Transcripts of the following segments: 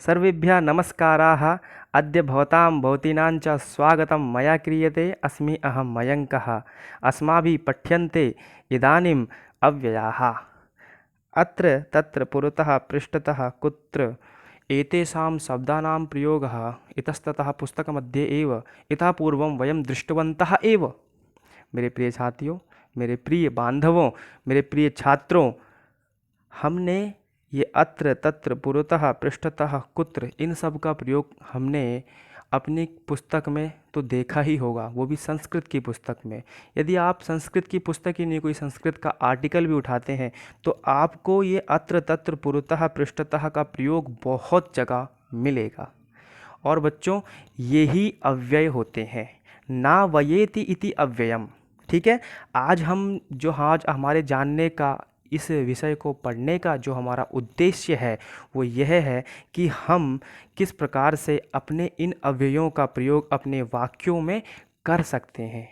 सर्वेभ्यः नमस्काराः। अद्य भवतीनां च स्वागतं मया क्रियते। अस्मि अहं मयङ्कः। अस्माभिः पठ्यन्ते इदानीम् अव्ययाः। अत्र तत्र पुरतः पृष्ठतः कुत्र एतेषां शब्दानां प्रयोगः इतस्ततः पुस्तकमध्ये एव इतः पूर्वं वयं दृष्टवन्तः एव। मेरे प्रिय साथियों, मेरे प्रिय बांधवों, मेरे प्रिय छात्रों, हमने ये अत्र तत्र पुरतः पृष्ठतः कुत्र इन सब का प्रयोग हमने अपनी पुस्तक में तो देखा ही होगा, वो भी संस्कृत की पुस्तक में। यदि आप संस्कृत की पुस्तक ही नहीं, कोई संस्कृत का आर्टिकल भी उठाते हैं तो आपको ये अत्र तत्र पुरतः पृष्ठतः का प्रयोग बहुत जगह मिलेगा। और बच्चों, यही अव्यय होते हैं। ना वयेति इति अव्ययम। ठीक है, आज हमारे जानने का, इस विषय को पढ़ने का जो हमारा उद्देश्य है वो यह है कि हम किस प्रकार से अपने इन अव्ययों का प्रयोग अपने वाक्यों में कर सकते हैं,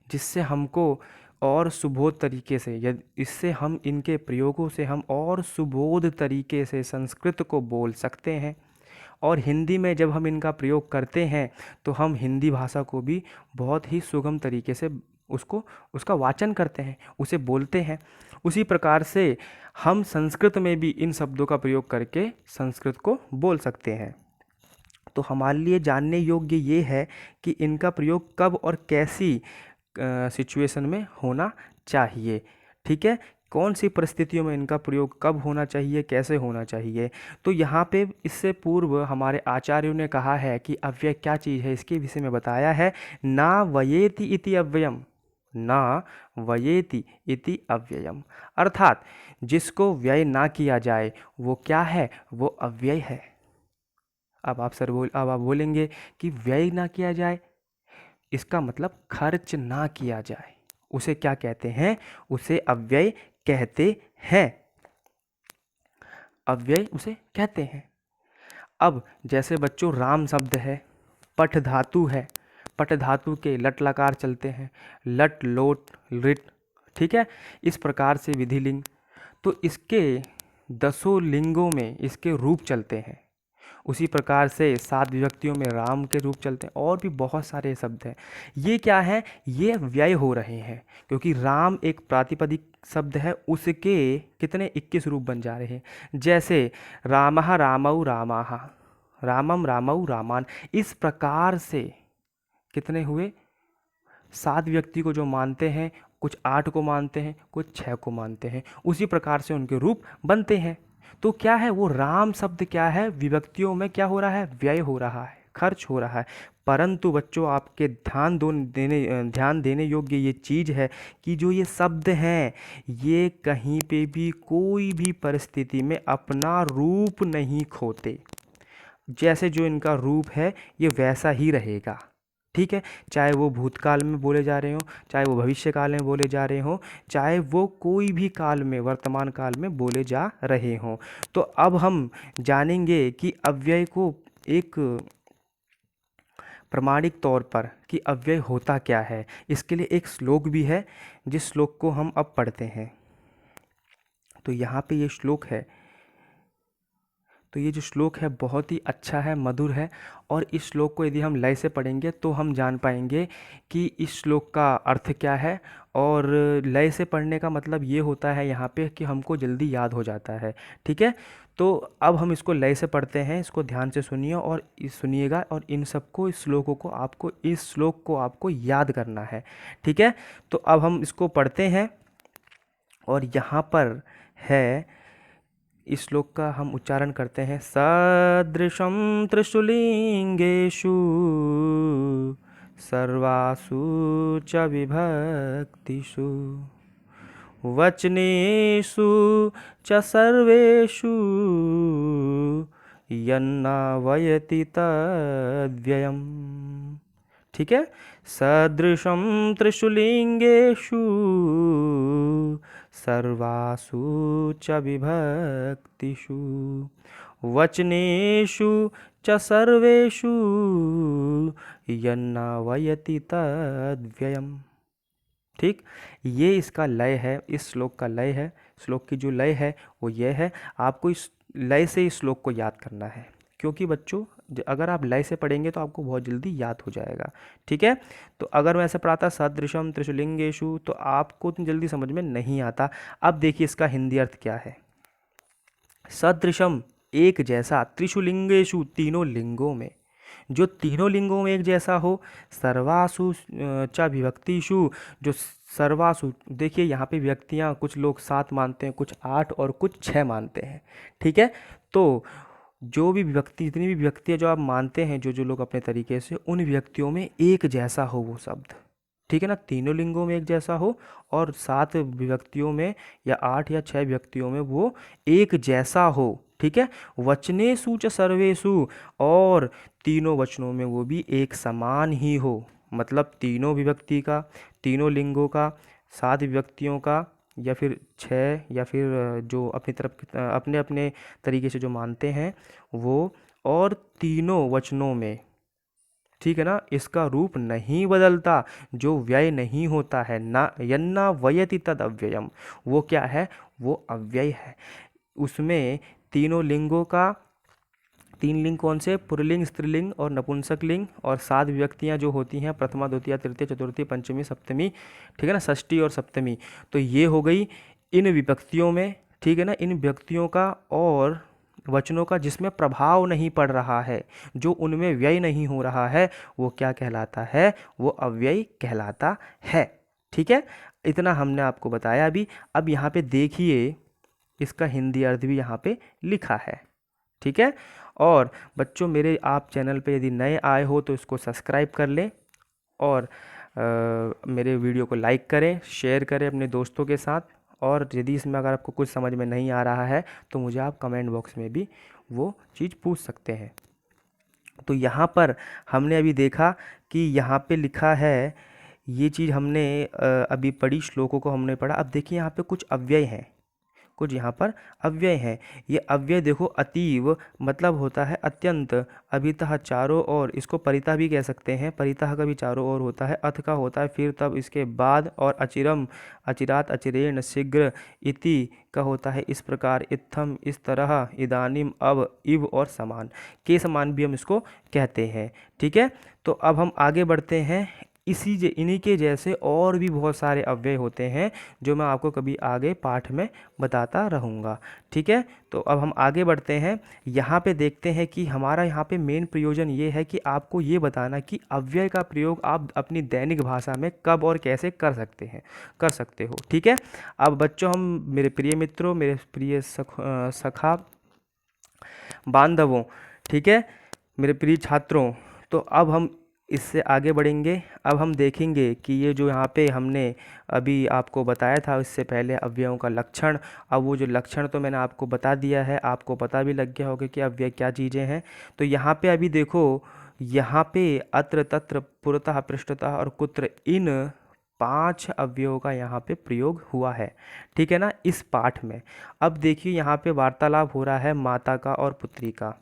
जिससे हमको और सुबोध तरीके से, यदि इससे हम इनके प्रयोगों से हम और सुबोध तरीके से संस्कृत को बोल सकते हैं। और हिंदी में जब हम इनका प्रयोग करते हैं तो हम हिंदी भाषा को भी बहुत ही सुगम तरीके से उसका वाचन करते हैं, उसे बोलते हैं। उसी प्रकार से हम संस्कृत में भी इन शब्दों का प्रयोग करके संस्कृत को बोल सकते हैं। तो हमारे लिए जानने योग्य ये है कि इनका प्रयोग कब और कैसी सिचुएशन में होना चाहिए। ठीक है, कौन सी परिस्थितियों में इनका प्रयोग कब होना चाहिए, कैसे होना चाहिए। तो यहाँ पे इससे पूर्व हमारे आचार्यों ने कहा है कि अव्यय क्या चीज़ है, इसके विषय में बताया है। ना वयेति इति अव्ययम, ना वयेति इति अव्ययम, अर्थात जिसको व्यय ना किया जाए वो क्या है, वो अव्यय है। अब आप बोलेंगे कि व्यय ना किया जाए, इसका मतलब खर्च ना किया जाए, उसे क्या कहते हैं, उसे अव्यय कहते हैं। अव्यय उसे कहते हैं। अब जैसे बच्चों राम शब्द है, पठ धातु है, पठ धातु के लट लकार चलते हैं, लट लोट लिट। ठीक है, इस प्रकार से विधिलिंग, तो इसके 10 लिंगों में इसके रूप चलते हैं। उसी प्रकार से 7 विभक्तियों में राम के रूप चलते हैं, और भी बहुत सारे शब्द हैं। ये क्या है, ये व्यय हो रहे हैं, क्योंकि राम एक प्रातिपदिक शब्द है, उसके कितने 21 रूप बन जा रहे हैं। जैसे रामः रामौ रामाः, रामम रामौ रामान। इस प्रकार से कितने हुए, 7 व्यक्ति को जो मानते हैं, कुछ 8 को मानते हैं, कुछ 6 को मानते हैं, उसी प्रकार से उनके रूप बनते हैं। तो क्या है, वो राम शब्द क्या है, विभक्तियों में क्या हो रहा है, व्यय हो रहा है, खर्च हो रहा है। परंतु बच्चों, आपके ध्यान देने योग्य ये चीज़ है कि जो ये शब्द हैं, ये कहीं पे भी कोई भी परिस्थिति में अपना रूप नहीं खोते। जैसे जो इनका रूप है ये वैसा ही रहेगा। ठीक है, चाहे वो भूतकाल में बोले जा रहे हो, चाहे वो भविष्य काल में बोले जा रहे हो, चाहे वो कोई भी काल में, वर्तमान काल में बोले जा रहे हों। तो अब हम जानेंगे कि अव्यय को एक प्रमाणिक तौर पर कि अव्यय होता क्या है। इसके लिए एक श्लोक भी है, जिस श्लोक को हम अब पढ़ते हैं। तो यहाँ पे ये श्लोक है, तो ये जो श्लोक है बहुत ही अच्छा है, मधुर है। और इस श्लोक को यदि हम लय से पढ़ेंगे तो हम जान पाएंगे कि इस श्लोक का अर्थ क्या है। और लय से पढ़ने का मतलब ये होता है यहाँ पे कि हमको जल्दी याद हो जाता है। ठीक है, तो अब हम इसको लय से पढ़ते हैं, इसको ध्यान से सुनिए और सुनिएगा, और इन सबको, इस श्लोक को आपको याद करना है। ठीक है, तो अब हम इसको पढ़ते हैं। और यहाँ पर है, इस श्लोक का हम उच्चारण करते हैं। सदृशं त्रिशूलिंगेषु सर्वासु च विभक्तिषु वचनेषु च सर्वेषु यन्नावयति तद्व्ययम्। ठीक है, सदृशं त्रिशूलिंगेषु सर्वासु च विभक्तिषु वचनेषु च सर्वेषु यन्नावयति तद्व्ययम्। ठीक, ये इसका लय है, इस श्लोक का लय है। श्लोक की जो लय है वो ये है, आपको इस लय से इस श्लोक को याद करना है। क्योंकि बच्चों अगर आप लय से पढ़ेंगे तो आपको बहुत जल्दी याद हो जाएगा। ठीक है, तो अगर मैं ऐसे पढ़ाता सदृशम त्रिशुलिंगेषु तो आपको उतनी जल्दी समझ में नहीं आता। अब देखिए इसका हिंदी अर्थ क्या है। सदृशम एक जैसा, त्रिशुलिंगेषु तीनों लिंगों में, जो तीनों लिंगों में एक जैसा हो। सर्वासु च विभक्तिषु, जो सर्वासु, देखिए यहाँ पे विभक्तियाँ कुछ लोग 7 मानते हैं, कुछ 8 और कुछ 6 मानते हैं। ठीक है, तो जो भी विभक्ति, जितनी भी विभक्तियाँ जो आप मानते हैं, जो जो लोग अपने तरीके से, उन विभक्तियों में एक जैसा हो वो शब्द। ठीक है ना, तीनों लिंगों में एक जैसा हो और 7 विभक्तियों में या 8 या 6 विभक्तियों में वो एक जैसा हो। ठीक है, वचनेषु च सर्वेषु, और तीनों वचनों में वो भी एक समान ही हो। मतलब तीनों विभक्ति का, तीनों लिंगों का, 7 विभक्तियों का, या फिर 6, या फिर जो अपनी तरफ अपने अपने तरीके से जो मानते हैं वो, और तीनों वचनों में। ठीक है ना, इसका रूप नहीं बदलता, जो व्यय नहीं होता है ना, यन्ना वयति तद अव्ययम, वो क्या है, वो अव्यय है। उसमें तीनों लिंगों का, 3 लिंग कौन से, पुल्लिंग, स्त्रीलिंग और नपुंसक लिंग, और 7 विभक्तियाँ जो होती हैं, प्रथमा द्वितीया तृतीय चतुर्थी पंचमी सप्तमी, ठीक है ना, षष्ठी और सप्तमी। तो ये हो गई इन विभक्तियों में। ठीक है ना, इन विभक्तियों का और वचनों का जिसमें प्रभाव नहीं पड़ रहा है, जो उनमें व्यय नहीं हो रहा है, वो क्या कहलाता है, वो अव्यय कहलाता है। ठीक है, इतना हमने आपको बताया अभी। अब यहाँ पे देखिए इसका हिंदी अर्थ भी यहाँ पे लिखा है। ठीक है, और बच्चों मेरे आप चैनल पे यदि नए आए हो तो इसको सब्सक्राइब कर लें, और मेरे वीडियो को लाइक करें, शेयर करें अपने दोस्तों के साथ। और यदि इसमें अगर आपको कुछ समझ में नहीं आ रहा है तो मुझे आप कमेंट बॉक्स में भी वो चीज़ पूछ सकते हैं। तो यहाँ पर हमने अभी देखा कि यहाँ पे लिखा है, ये चीज़ हमने अभी पढ़ी, श्लोकों को हमने पढ़ा। अब देखिए यहाँ पे कुछ अव्यय हैं, कुछ यहाँ पर अव्यय हैं। ये अव्यय देखो, अतीव मतलब होता है अत्यंत, अभितः चारों ओर, इसको परितः भी कह सकते हैं, परितः का भी चारों ओर होता है, अथ का होता है फिर तब इसके बाद, और अचिरम, अचिरात, अचिरेण, शीघ्र, इति का होता है इस प्रकार, इत्थम इस तरह, इदानीम अब, इव और समान, के समान भी हम इसको कहते हैं। ठीक है, तो अब हम आगे बढ़ते हैं। इन्हीं के जैसे और भी बहुत सारे अव्यय होते हैं जो मैं आपको कभी आगे पाठ में बताता रहूँगा। ठीक है, तो अब हम आगे बढ़ते हैं। यहाँ पे देखते हैं कि हमारा यहाँ पे मेन प्रयोजन ये है कि आपको ये बताना कि अव्यय का प्रयोग आप अपनी दैनिक भाषा में कब और कैसे कर सकते हो। ठीक है, अब बच्चों हम, मेरे प्रिय मित्रों, मेरे प्रिय सखा बांधवों, ठीक है, मेरे प्रिय छात्रों, तो अब हम इससे आगे बढ़ेंगे। अब हम देखेंगे कि ये जो यहाँ पे हमने अभी आपको बताया था इससे पहले अव्ययों का लक्षण, अब वो जो लक्षण तो मैंने आपको बता दिया है, आपको पता भी लग गया होगा कि अव्यय क्या चीज़ें हैं। तो यहाँ पे अभी देखो, यहाँ पे अत्र तत्र पुरतः पृष्ठतः और कुत्र, इन 5 अव्ययों का यहाँ पे प्रयोग हुआ है। ठीक है ना, इस पाठ में। अब देखिए यहाँ पे वार्तालाप हो रहा है माता का और पुत्री का।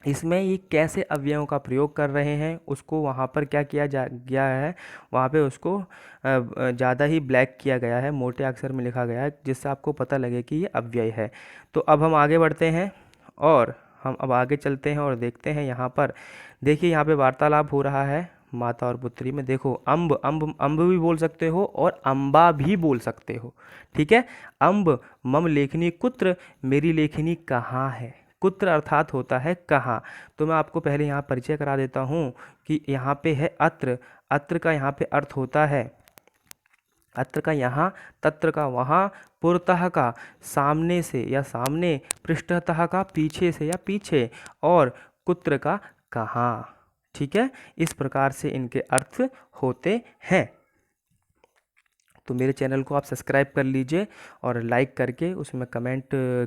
इसमें ये कैसे अवयवों का प्रयोग कर रहे हैं, उसको वहाँ पर क्या किया जा गया है, वहाँ पे उसको ज़्यादा ही ब्लैक किया गया है, मोटे अक्षर में लिखा गया है, जिससे आपको पता लगे कि ये अव्यय है। तो अब हम आगे बढ़ते हैं, और हम अब आगे चलते हैं और देखते हैं। यहाँ पर देखिए, यहाँ पे वार्तालाप हो रहा है माता और पुत्री में। देखो, अम्ब, अम्ब, अम्ब भी बोल सकते हो और अम्बा भी बोल सकते हो। ठीक है, अम्ब, मम लेखनी कुत्र, मेरी लेखनी कहाँ है। कुत्र अर्थात होता है कहाँ। तो मैं आपको पहले यहाँ परिचय करा देता हूँ कि यहाँ पे है अत्र, अत्र का यहाँ पे अर्थ होता है, अत्र का यहाँ, तत्र का वहाँ, पुरतः का सामने से या सामने, पृष्ठतः का पीछे से या पीछे, और कुत्र का कहाँ। ठीक है, इस प्रकार से इनके अर्थ होते हैं। तो मेरे चैनल को आप सब्सक्राइब कर लीजिए और लाइक करके उसमें कमेंट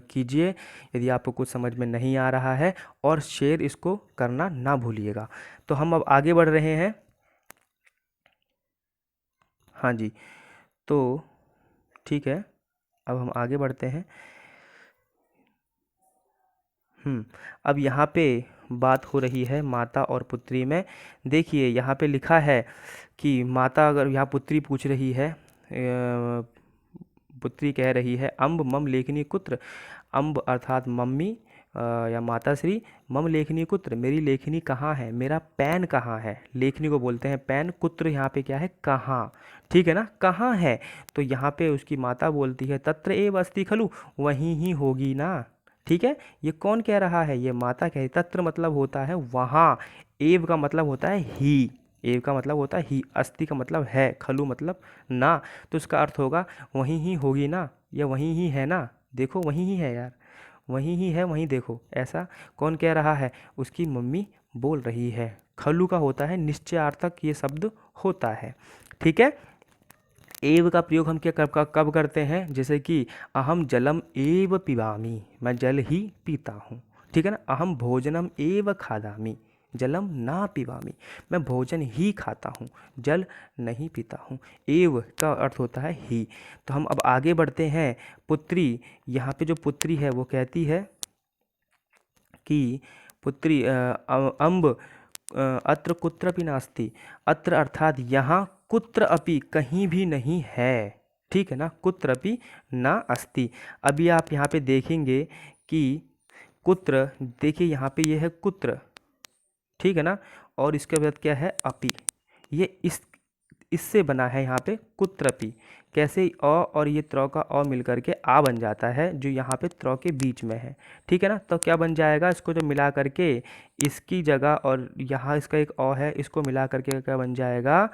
कीजिए यदि आपको कुछ समझ में नहीं आ रहा है, और शेयर इसको करना ना भूलिएगा। तो हम अब आगे बढ़ रहे हैं। हाँ जी, तो ठीक है, अब हम आगे बढ़ते हैं। अब यहाँ पे बात हो रही है माता और पुत्री में। देखिए यहाँ पे लिखा है कि माता, अगर यहाँ पुत्री पूछ रही है, पुत्री कह रही है, अम्ब मम लेखनी कुत्र, अम्ब अर्थात मम्मी, या माताश्री मम लेखनी कुत्र, मेरी लेखनी कहाँ है, मेरा पेन कहाँ है। लेखनी को बोलते हैं पेन, कुत्र यहाँ पे क्या है, कहाँ। ठीक है ना, कहाँ है। तो यहाँ पे उसकी माता बोलती है तत्र एव अस्ति खलु, वहीं ही होगी ना। ठीक है, ये कौन कह रहा है, ये माता कह रही। तत्र मतलब होता है वहाँ, एव का मतलब होता है ही, एव का मतलब होता है ही, अस्ति का मतलब है, खलु मतलब ना। तो इसका अर्थ होगा वहीं ही होगी ना, या वहीं ही है ना। देखो वहीं ही है यार, वहीं ही है, वहीं देखो। ऐसा कौन कह रहा है, उसकी मम्मी बोल रही है। खलु का होता है निश्चयार्थक ये शब्द होता है। ठीक है, एव का प्रयोग हम क्या कब करते हैं, जैसे कि अहम जलम एव पिबामी, मैं जल ही पीता हूँ। ठीक है ना, अहम भोजनम एव खादामी, जलम ना पिबामी, मैं भोजन ही खाता हूँ, जल नहीं पीता हूँ। एव का अर्थ होता है ही। तो हम अब आगे बढ़ते हैं। पुत्री, यहाँ पे जो पुत्री है वो कहती है कि पुत्री अम्ब अत्र कुत्रपि नास्ति, अत्र अर्थात यहाँ, कुत्र अपि कहीं भी नहीं है। ठीक है ना, कुत्रपि ना अस्ति। अभी आप यहाँ पे देखेंगे कि कुत्र, देखिए यहाँ पे ये है कुत्र, ठीक है ना, और इसके बाद क्या है अपि, ये इससे बना है यहाँ पे कुत्रपि। कैसे, अ और ये त्र का अ मिल करके आ बन जाता है, जो यहाँ पे त्र के बीच में है। ठीक है ना, तो क्या बन जाएगा, इसको जो मिला करके इसकी जगह, और यहाँ इसका एक अ है, इसको मिला करके क्या बन जाएगा,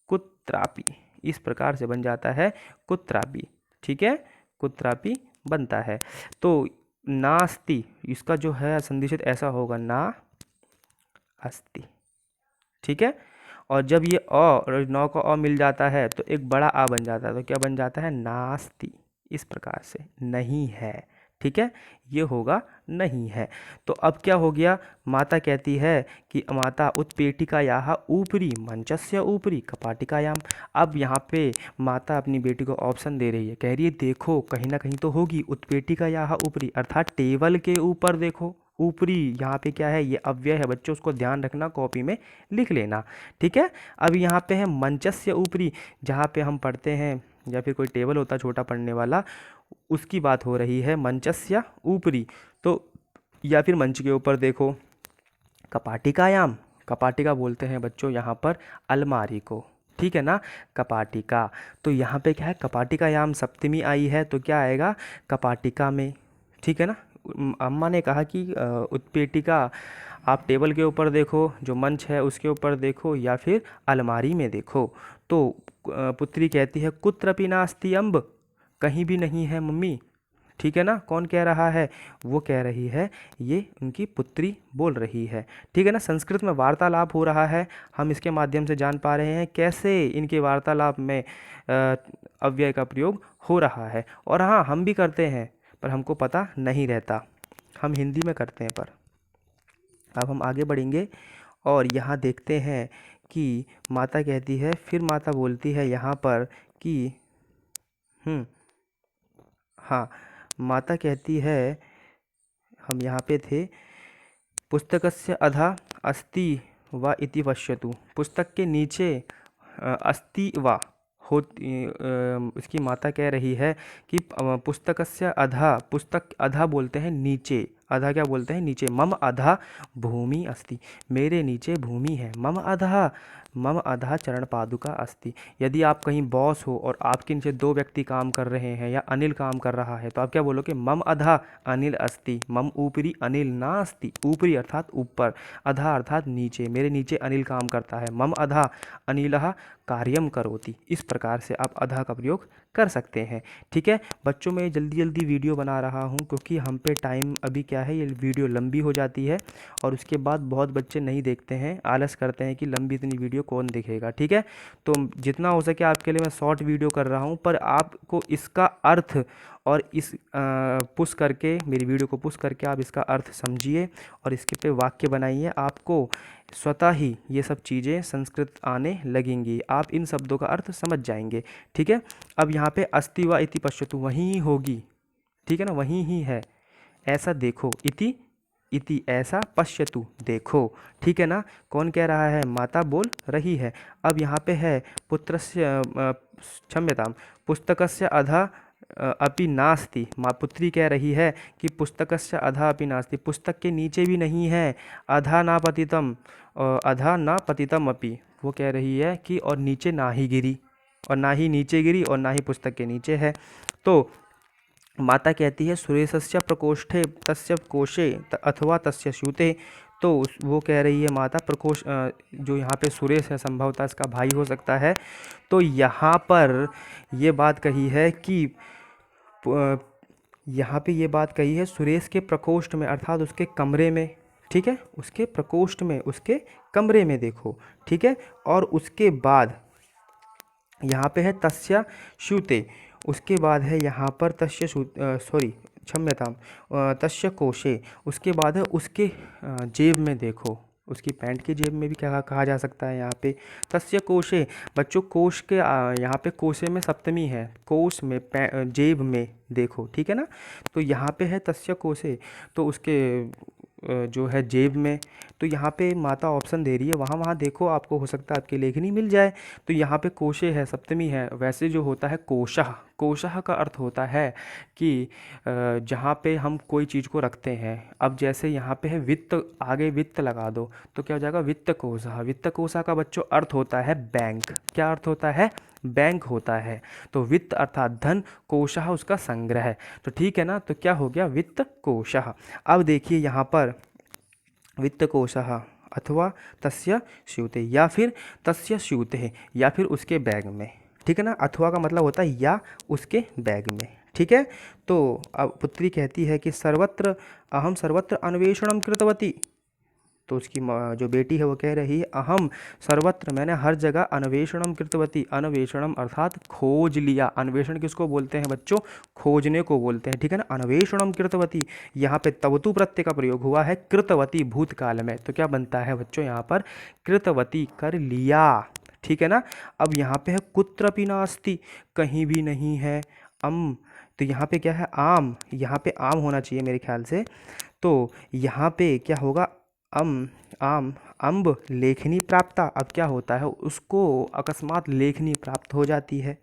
कुत्रापि। इस प्रकार से बन जाता है कुत्रापि। ठीक है, कुत्रापि बनता है। तो नास्ति, इसका जो है संदिग्ध ऐसा होगा, ना अस्ति। ठीक है, और जब ये अ और नौ का अ मिल जाता है तो एक बड़ा आ बन जाता है, तो क्या बन जाता है, नास्ति। इस प्रकार से नहीं है। ठीक है, ये होगा नहीं है। तो अब क्या हो गया, माता कहती है कि माता उत्पेटिकायाः ऊपरी मंचस्य ऊपरी कपाटिकायाम। अब यहाँ पे माता अपनी बेटी को ऑप्शन दे रही है, कह रही है देखो कहीं ना कहीं तो होगी, उत्पेटिकायाः ऊपरी अर्थात टेबल के ऊपर देखो। ऊपरी यहाँ पे क्या है, ये अव्यय है बच्चों, उसको ध्यान रखना, कॉपी में लिख लेना। ठीक है, अब यहाँ पे है मंचस्य ऊपरी, जहाँ पे हम पढ़ते हैं या फिर कोई टेबल होता है छोटा पढ़ने वाला, उसकी बात हो रही है, मंचस्य ऊपरी। तो या फिर मंच के ऊपर देखो। कपाटिकायाम, कपाटिका बोलते हैं बच्चों यहाँ पर अलमारी को। ठीक है ना, कपाटिका। तो यहाँ पे क्या है, कपाटिकायाम सप्तमी आई है, तो क्या आएगा, कपाटिका में। ठीक है ना, अम्मा ने कहा कि उत्पेटिका आप टेबल के ऊपर देखो, जो मंच है उसके ऊपर देखो, या फिर अलमारी में देखो। तो पुत्री कहती है कुत्रपि नास्ति अम्ब, कहीं भी नहीं है मम्मी। ठीक है ना, कौन कह रहा है, वो कह रही है, ये उनकी पुत्री बोल रही है। ठीक है ना, संस्कृत में वार्तालाप हो रहा है, हम इसके माध्यम से जान पा रहे हैं कैसे इनके वार्तालाप में अव्यय का प्रयोग हो रहा है। और हाँ, हम भी करते हैं पर हमको पता नहीं रहता, हम हिंदी में करते हैं। पर अब हम आगे बढ़ेंगे और यहाँ देखते हैं कि माता कहती है, फिर माता बोलती है यहाँ पर कि हाँ, माता कहती है, हम यहाँ पे थे, पुस्तकस्य अधः अस्ति वा इति पश्यतु, पुस्तक के नीचे अस्ति वा होती, इसकी माता कह रही है कि पुस्तकस्य अधः, पुस्तक अधः बोलते हैं नीचे, अधः क्या बोलते हैं, नीचे। मम अधः भूमि अस्ति, मेरे नीचे भूमि है। मम अधः चरण पादुका अस्ति। यदि आप कहीं बॉस हो और आपके नीचे दो व्यक्ति काम कर रहे हैं या अनिल काम कर रहा है, तो आप क्या बोलोगे, मम अधः अनिल अस्ति, मम ऊपरी अनिल नास्ति। ऊपरी अर्थात ऊपर, अधः अर्थात नीचे, मेरे नीचे अनिल काम करता है। मम अधः अनिलः कार्यम करोति। इस प्रकार से आप अधः का प्रयोग कर सकते हैं। ठीक है बच्चों, मैं जल्दी जल्दी वीडियो बना रहा हूं क्योंकि हम पे टाइम अभी क्या है, ये वीडियो लंबी हो जाती है और उसके बाद बहुत बच्चे नहीं देखते हैं, आलस करते हैं कि लंबी इतनी वीडियो कौन देखेगा। ठीक है, तो जितना हो सके आपके लिए मैं शॉर्ट वीडियो कर रहा हूं, पर आपको इसका अर्थ और इस पुश करके, मेरी वीडियो को पुश करके आप इसका अर्थ समझिए और इसके पे वाक्य बनाइए। आपको स्वतः ही ये सब चीज़ें संस्कृत आने लगेंगी, आप इन शब्दों का अर्थ समझ जाएंगे। ठीक है, अब यहाँ पे अस्ति वा इति पश्यतु, वहीं ही होगी। ठीक है ना, वहीं ही है, ऐसा देखो। इति, इति ऐसा, पश्यतु देखो। ठीक है ना, कौन कह रहा है, माता बोल रही है। अब यहाँ पे है पुत्रस्य क्षम्यताम, पुस्तकस्य अधः अपि नास्ति, माँ पुत्री कह रही है कि पुस्तकस्य अधः अपि नास्ति, पुस्तक के नीचे भी नहीं है, अधः न पतितम, अधः न पतितम अपि, वो कह रही है कि और नीचे ना ही गिरी, और ना ही नीचे गिरी और ना ही पुस्तक के नीचे है। तो माता कहती है सुरेशस्य प्रकोष्ठे तस्य कोशे अथवा तस्य स्यूते, तो वो कह रही है माता प्रकोष्ठ, जो यहाँ पे सुरेश है संभवतः इसका भाई हो सकता है। तो यहाँ पर ये बात कही है कि यहाँ पे ये बात कही है सुरेश के प्रकोष्ठ में, अर्थात उसके कमरे में, ठीक है, उसके प्रकोष्ठ में, उसके कमरे में देखो, ठीक है। और उसके बाद यहाँ पे है तस्य श्यूते, उसके बाद है यहाँ पर तस्य क्षम्यताम, तस्य कोशे, उसके बाद है उसके जेब में देखो, उसकी पैंट की जेब में भी क्या कहा जा सकता है यहाँ पे, तस्य कोशे। बच्चों कोश के यहाँ पे कोशे में सप्तमी है, कोश में जेब में देखो, ठीक है ना। तो यहाँ पे है तस्य कोशे, तो उसके जो है जेब में। तो यहाँ पे माता ऑप्शन दे रही है, वहाँ वहाँ देखो, आपको हो सकता है आपकी लेखनी मिल जाए। तो यहाँ पे कोशे है, सप्तमी है। वैसे जो होता है कोशः, कोशः का अर्थ होता है कि जहाँ पे हम कोई चीज़ को रखते हैं। अब जैसे यहाँ पे है वित्त, आगे वित्त लगा दो तो क्या हो जाएगा वित्त कोशः। वित्त कोशः का बच्चों अर्थ होता है बैंक। क्या अर्थ होता है? बैंक होता है। तो वित्त अर्थात धन, कोशः उसका संग्रह। तो ठीक है ना, तो क्या हो गया वित्त कोशः। अब देखिए यहाँ पर वित्त कोशः अथवा तस्य स्यूते, या फिर तस्य स्यूते, या फिर उसके बैग में, ठीक है ना। अथवा का मतलब होता है या उसके बैग में, ठीक है। तो अब पुत्री कहती है कि सर्वत्र अहम सर्वत्र अन्वेषणम कृतवती, तो उसकी जो बेटी है वो कह रही है अहम सर्वत्र, मैंने हर जगह अन्वेषणम कृतवती। अन्वेषणम अर्थात खोज लिया। अन्वेषण किसको बोलते हैं बच्चों? खोजने को बोलते हैं, ठीक है ना। अन्वेषणम कृतवती, यहाँ पे तवतु प्रत्यय का प्रयोग हुआ है कृतवती भूतकाल में, तो क्या बनता है बच्चों यहाँ पर कृतवती, कर लिया, ठीक है ना। अब यहाँ पे है कुत्रपि नास्ति, कहीं भी नहीं है। तो यहाँ पे क्या है? आम, यहाँ पे आम होना चाहिए मेरे ख्याल से। तो यहाँ पे क्या होगा? आम, अम्ब लेखनी प्राप्ता। अब क्या होता है, उसको अकस्मात लेखनी प्राप्त हो जाती है,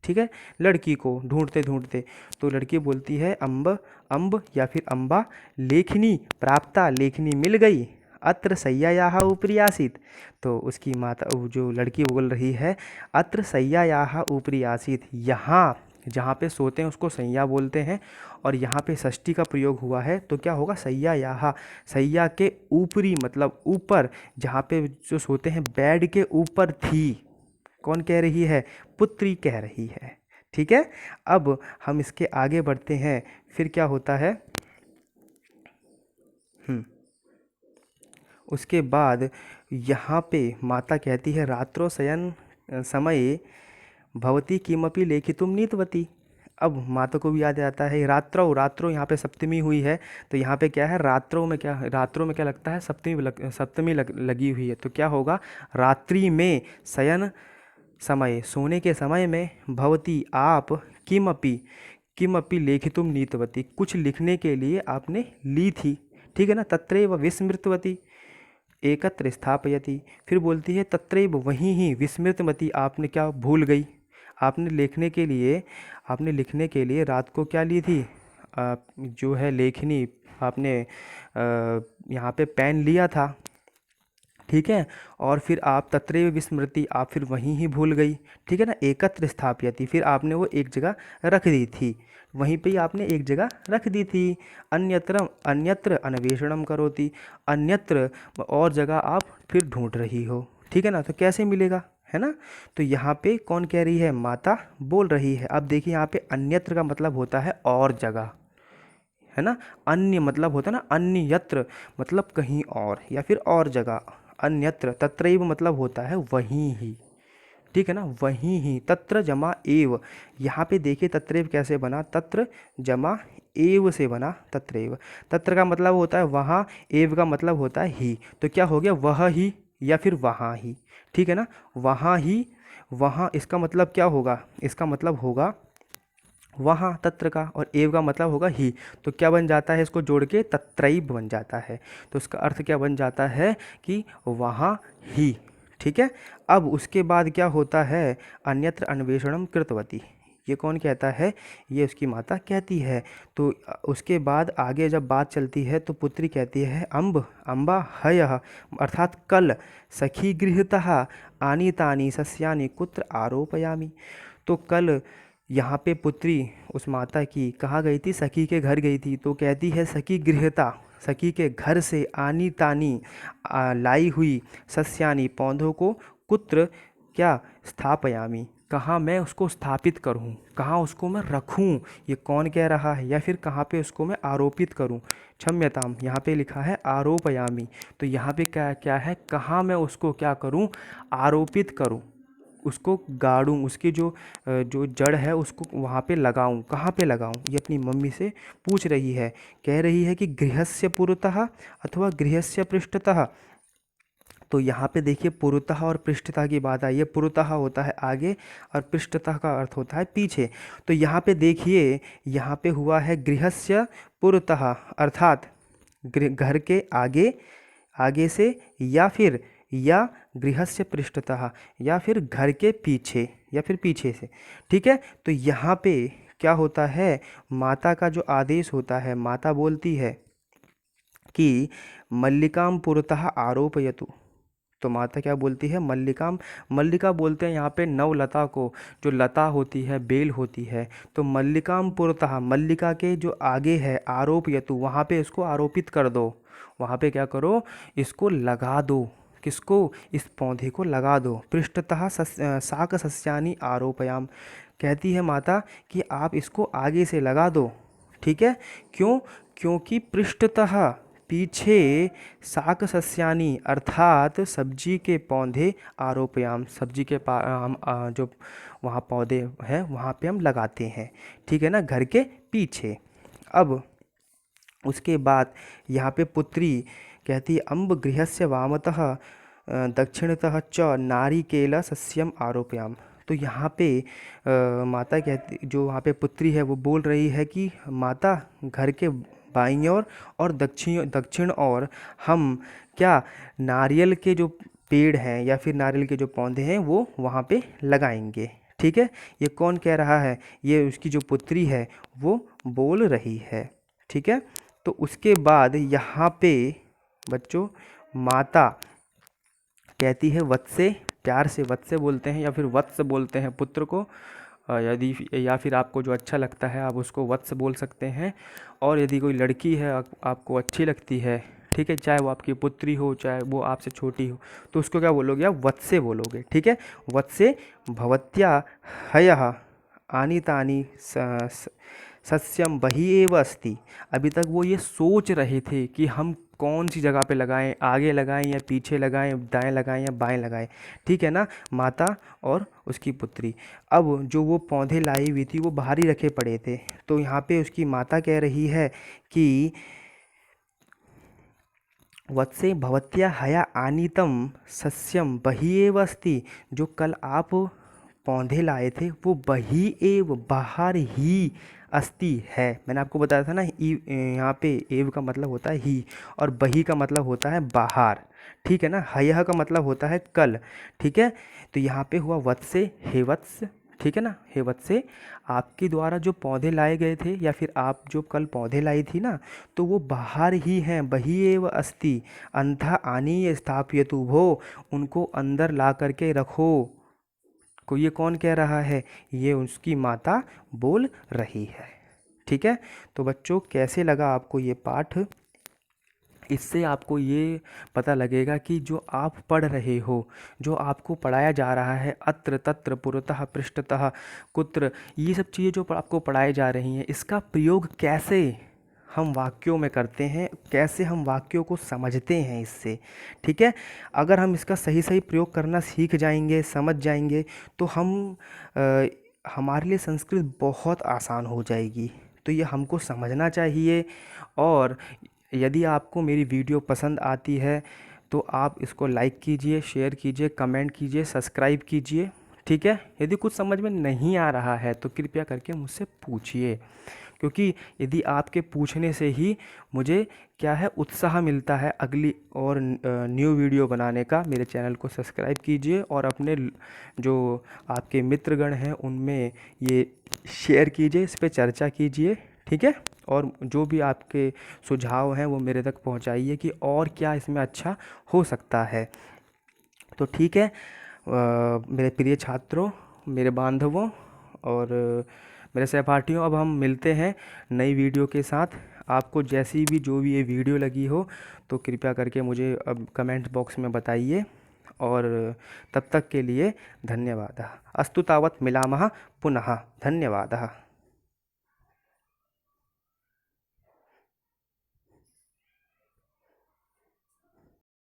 ठीक है, लड़की को ढूंढते ढूंढते। तो लड़की बोलती है अम्ब या फिर अम्बा लेखनी प्राप्ता, लेखनी मिल गई। अत्र शय्यायाः उपरि आसीत्, तो उसकी माता जो लड़की बोल रही है अत्र शय्यायाः उपरि आसीत्, यहाँ जहाँ पे सोते हैं उसको शैया बोलते हैं। और यहाँ पे षष्ठी का प्रयोग हुआ है, तो क्या होगा? शय्यायाः, शैया के ऊपरी मतलब ऊपर, जहाँ पे जो सोते हैं बेड के ऊपर थी। कौन कह रही है? पुत्री कह रही है, ठीक है। अब हम इसके आगे बढ़ते हैं, फिर क्या होता है? उसके बाद यहाँ पे माता कहती है रात्रो शयन समये भवती किमपि लेखितुम नीतवती। अब माता को भी याद आता है रात्रो, रात्रो यहाँ पे सप्तमी हुई है, तो यहाँ पे क्या है? रात्रों में क्या, रात्रों में क्या लगता है? सप्तमी लगी हुई है, तो क्या होगा? रात्रि में, शयन समय सोने के समय में, भवती आप, किमपि किमपि लेखितुम नीतवती कुछ लिखने के लिए आपने ली थी, ठीक है ना। तत्रैव विस्मृतवती एकत्र स्थापयति, फिर बोलती है तत्रैव वहीं ही, विस्मृतमती आपने क्या भूल गई? आपने लिखने के लिए रात को क्या ली थी? जो है लेखनी, आपने यहाँ पे पेन लिया था, ठीक है। और फिर आप तत्रैव विस्मृति, आप फिर वहीं ही भूल गई, ठीक है ना। एकत्र स्थापयति, फिर आपने वो एक जगह रख दी थी, वहीं पे ही आपने एक जगह रख दी थी। अन्यत्र अन्वेषणम करोति, अन्यत्र और जगह आप फिर ढूंढ रही हो, ठीक है ना। तो कैसे मिलेगा, है ना। तो यहाँ पे कौन कह रही है? माता बोल रही है। अब देखिए यहाँ पे अन्यत्र का मतलब होता है और जगह, है ना। अन्य मतलब होता है ना, अन्यत्र मतलब कहीं और या फिर और जगह। अन्यत्र, तत्रैव मतलब होता है वहीं ही, ठीक है ना, वहीं ही। तत्र जमा एव, यहाँ पे देखिए तत्रैव कैसे बना, तत्र जमा एव से बना तत्रैव। तत्र का मतलब होता है वहाँ, एव का मतलब होता है ही, तो क्या हो गया? वह ही या फिर वहाँ ही, ठीक है ना। वहाँ ही, वहाँ, इसका मतलब क्या होगा? इसका मतलब होगा वहाँ, तत्र का, और एव का मतलब होगा ही, तो क्या बन जाता है? इसको जोड़ के तत्रैव बन जाता है। तो इसका अर्थ क्या बन जाता है? कि वहाँ ही, ठीक है। अब उसके बाद क्या होता है? अन्यत्र अन्वेषणम कृतवती, ये कौन कहता है? ये उसकी माता कहती है। तो उसके बाद आगे जब बात चलती है तो पुत्री कहती है अम्बा हयः, अर्थात कल सखी गृहतः आनीतानि सस्यानि कुत्र आरोपयामि। तो कल यहाँ पे पुत्री उस माता की कहाँ गई थी? सखी के घर गई थी। तो कहती है सखी गृहता, सखी के घर से आनी तानी लाई हुई सस्यानी पौधों को कुत्र क्या स्थापयामी, कहाँ मैं उसको स्थापित करूँ, कहाँ उसको मैं रखूँ, ये कौन कह रहा है? या फिर कहाँ पे उसको मैं आरोपित करूँ? क्षम्यताम, यहाँ पे लिखा है आरोपयामी। तो यहाँ पे क्या क्या है? कहाँ मैं उसको क्या करूँ? आरोपित करूँ, उसको गाड़ूँ, उसकी जो जो जड़ है उसको वहाँ पे लगाऊँ। कहाँ पे लगाऊँ? ये अपनी मम्मी से पूछ रही है। कह रही है कि गृहस्य पुरतः अथवा गृहस्य पृष्ठतः। तो यहाँ पे देखिए पुरतः और पृष्ठतः की बात आई है। पुरतः होता है आगे और पृष्ठतः का अर्थ होता है पीछे। तो यहाँ पे देखिए, यहाँ पे हुआ है गृहस्य पुरतः, अर्थात घर के आगे, आगे से, या गृहस्य पृष्ठतः, या फिर घर के पीछे, या फिर पीछे से। ठीक है। तो यहाँ पे क्या होता है? माता का जो आदेश होता है, माता बोलती है कि मल्लिकाम पुरतः आरोपयतु। तो माता क्या बोलती है? मल्लिका बोलते हैं यहाँ पे नवलता को, जो लता होती है, बेल होती है। तो मल्लिकाम पुरतः, मल्लिका के जो आगे है, आरोपयतु, वहाँ पे इसको आरोपित कर दो, वहाँ पे क्या करो? इसको लगा दो। किसको? इस पौधे को लगा दो। पृष्ठतः शाक सस्यानि आरोपयाम, कहती है माता कि आप इसको आगे से लगा दो। ठीक है। क्यों? क्योंकि पृष्ठतः, पीछे, शाक सस्यानि अर्थात सब्जी के पौधे, आरोपयाम, सब्जी के हम जो वहाँ पौधे हैं वहाँ पे हम लगाते हैं। ठीक है ना, घर के पीछे। अब उसके बाद यहाँ पे पुत्री कहती है अम्ब गृहस्य वामतः दक्षिणतः च नारिकेल सस्यम आरोपयाम। तो यहाँ पे माता कहती, जो वहाँ पे पुत्री है वो बोल रही है कि माता घर के बाईं ओर और दक्षिण ओर हम क्या नारियल के जो पेड़ हैं या फिर नारियल के जो पौधे हैं वो वहाँ पे लगाएंगे। ठीक है। ये कौन कह रहा है? ये उसकी जो पुत्री है वो बोल रही है। ठीक है। तो उसके बाद यहाँ पे बच्चों माता कहती है वत्से, प्यार से वत्से बोलते हैं या फिर वत्स बोलते हैं पुत्र को। यदि या फिर आपको जो अच्छा लगता है आप उसको वत्स बोल सकते हैं। और यदि कोई लड़की है आपको अच्छी लगती है, ठीक है, चाहे वो आपकी पुत्री हो चाहे वो आपसे छोटी हो, तो उसको क्या बोलोगे? आप वत्से बोलोगे। ठीक है। वत्से भवत्या हयः आनीतानि सस्यम बही एव अस्ति। अभी तक वो ये सोच रहे थे कि हम कौन सी जगह पे लगाएं, आगे लगाएं या पीछे लगाएं, दाएं लगाएं या बाएं लगाएं। ठीक है ना, माता और उसकी पुत्री। अब जो वो पौधे लाई हुई थी वो बाहर ही रखे पड़े थे। तो यहाँ पे उसकी माता कह रही है कि वत्से भवत्या हया आनीतम सस्यम बही एव अस्ति। जो कल आप पौधे लाए थे वो बही एव, बाहर ही, अस्ति है। मैंने आपको बताया था ना, यहाँ पे एव का मतलब होता है ही और बही का मतलब होता है बाहर। ठीक है ना। हयः का मतलब होता है कल। ठीक है। तो यहाँ पे हुआ वत्से, हे वत्स। ठीक है ना, हे वत्से, आपके द्वारा जो पौधे लाए गए थे या फिर आप जो कल पौधे लाई थी ना, तो वो बाहर ही हैं, बही एव अस्ति। अंधा आनीय स्थापयतु भो, उनको अंदर ला करके रखो। को ये कौन कह रहा है? ये उसकी माता बोल रही है। ठीक है। तो बच्चों कैसे लगा आपको ये पाठ? इससे आपको ये पता लगेगा कि जो आप पढ़ रहे हो, जो आपको पढ़ाया जा रहा है, अत्र तत्र पुरतः पृष्ठतः कुत्र, ये सब चीज़ें जो आपको पढ़ाई जा रही हैं, इसका प्रयोग कैसे हम वाक्यों में करते हैं, कैसे हम वाक्यों को समझते हैं इससे। ठीक है। अगर हम इसका सही सही प्रयोग करना सीख जाएंगे, समझ जाएंगे, तो हमारे लिए संस्कृत बहुत आसान हो जाएगी। तो ये हमको समझना चाहिए। और यदि आपको मेरी वीडियो पसंद आती है तो आप इसको लाइक कीजिए, शेयर कीजिए, कमेंट कीजिए, सब्सक्राइब कीजिए। ठीक है। यदि कुछ समझ में नहीं आ रहा है तो कृपया करके मुझसे पूछिए। क्योंकि यदि आपके पूछने से ही मुझे क्या है उत्साह मिलता है अगली और न्यू वीडियो बनाने का। मेरे चैनल को सब्सक्राइब कीजिए और अपने जो आपके मित्रगण हैं उनमें ये शेयर कीजिए, इस पे चर्चा कीजिए, ठीक है। और जो भी आपके सुझाव हैं वो मेरे तक पहुंचाइए कि और क्या इसमें अच्छा हो सकता है। तो ठीक है मेरे प्रिय छात्रों, मेरे बांधवों और मेरे सहपाठियों, अब हम मिलते हैं नई वीडियो के साथ। आपको जैसी भी जो भी ये वीडियो लगी हो तो कृपया करके मुझे अब कमेंट बॉक्स में बताइए। और तब तक के लिए धन्यवाद। अस्तु तावत् मिलामः पुनः। धन्यवादः।